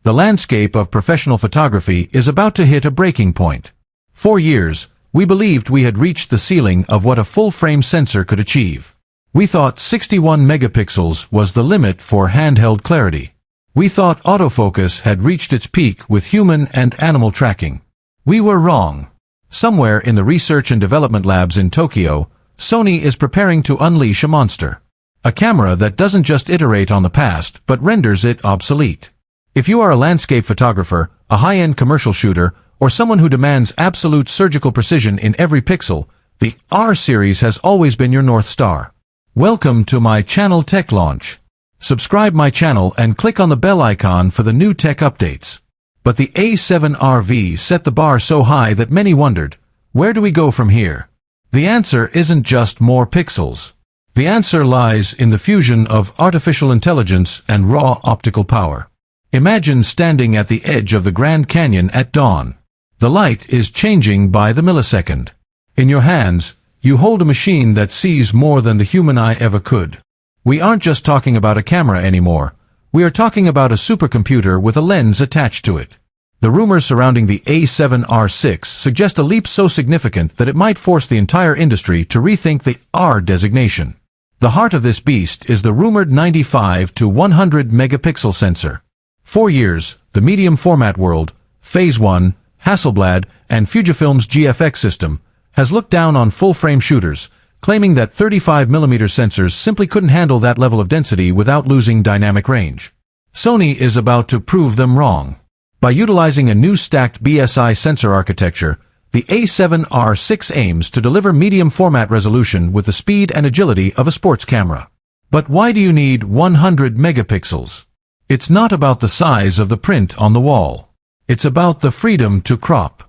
The landscape of professional photography is about to hit a breaking point. For years, we believed we had reached the ceiling of what a full-frame sensor could achieve. We thought 61 megapixels was the limit for handheld clarity. We thought autofocus had reached its peak with human and animal tracking. We were wrong. Somewhere in the research and development labs in Tokyo, Sony is preparing to unleash a monster. A camera that doesn't just iterate on the past, but renders it obsolete. If you are a landscape photographer, a high-end commercial shooter, or someone who demands absolute surgical precision in every pixel, the R series has always been your North Star. Welcome to my channel Tech Launch. Subscribe my channel and click on the bell icon for the new tech updates. But the A7R VI set the bar so high that many wondered, where do we go from here? The answer isn't just more pixels. The answer lies in the fusion of artificial intelligence and raw optical power. Imagine standing at the edge of the Grand Canyon at dawn. The light is changing by the millisecond. In your hands, you hold a machine that sees more than the human eye ever could. We aren't just talking about a camera anymore. We are talking about a supercomputer with a lens attached to it. The rumors surrounding the A7R VI suggest a leap so significant that it might force the entire industry to rethink the R designation. The heart of this beast is the rumored 95 to 100 megapixel sensor. For years, the medium format world, Phase 1, Hasselblad, and Fujifilm's GFX system, has looked down on full-frame shooters, claiming that 35mm sensors simply couldn't handle that level of density without losing dynamic range. Sony is about to prove them wrong. By utilizing a new stacked BSI sensor architecture, the A7R VI aims to deliver medium format resolution with the speed and agility of a sports camera. But why do you need 100 megapixels? It's not about the size of the print on the wall. It's about the freedom to crop.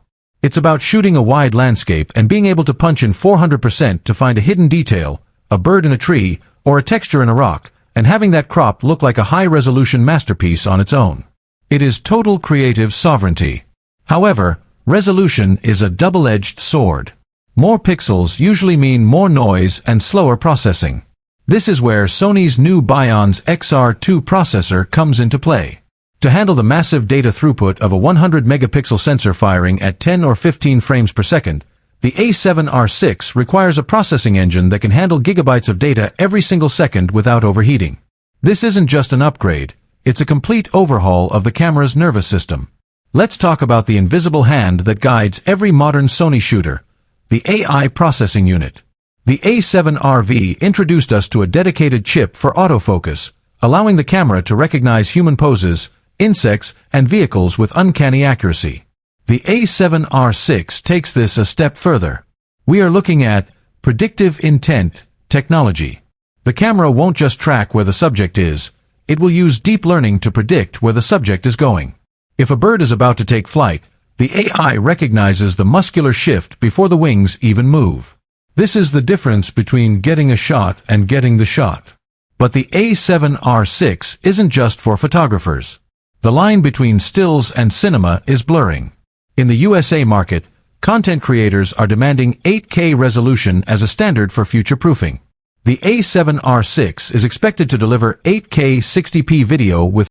It's about shooting a wide landscape and being able to punch in 400% to find a hidden detail, a bird in a tree, or a texture in a rock, and having that crop look like a high-resolution masterpiece on its own. It is total creative sovereignty. However, resolution is a double-edged sword. More pixels usually mean more noise and slower processing. This is where Sony's new Bion's XR2 processor comes into play. To handle the massive data throughput of a 100 megapixel sensor firing at 10 or 15 frames per second, the A7R VI requires a processing engine that can handle gigabytes of data every single second without overheating. This isn't just an upgrade, it's a complete overhaul of the camera's nervous system. Let's talk about the invisible hand that guides every modern Sony shooter, the AI processing unit. The A7R VI introduced us to a dedicated chip for autofocus, allowing the camera to recognize human poses, insects, and vehicles with uncanny accuracy. The A7R VI takes this a step further. We are looking at predictive intent technology. The camera won't just track where the subject is, it will use deep learning to predict where the subject is going. If a bird is about to take flight, the AI recognizes the muscular shift before the wings even move. This is the difference between getting a shot and getting the shot. But the A7R VI isn't just for photographers. The line between stills and cinema is blurring. In the USA market, content creators are demanding 8K resolution as a standard for future-proofing. The A7R VI is expected to deliver 8K 60p video with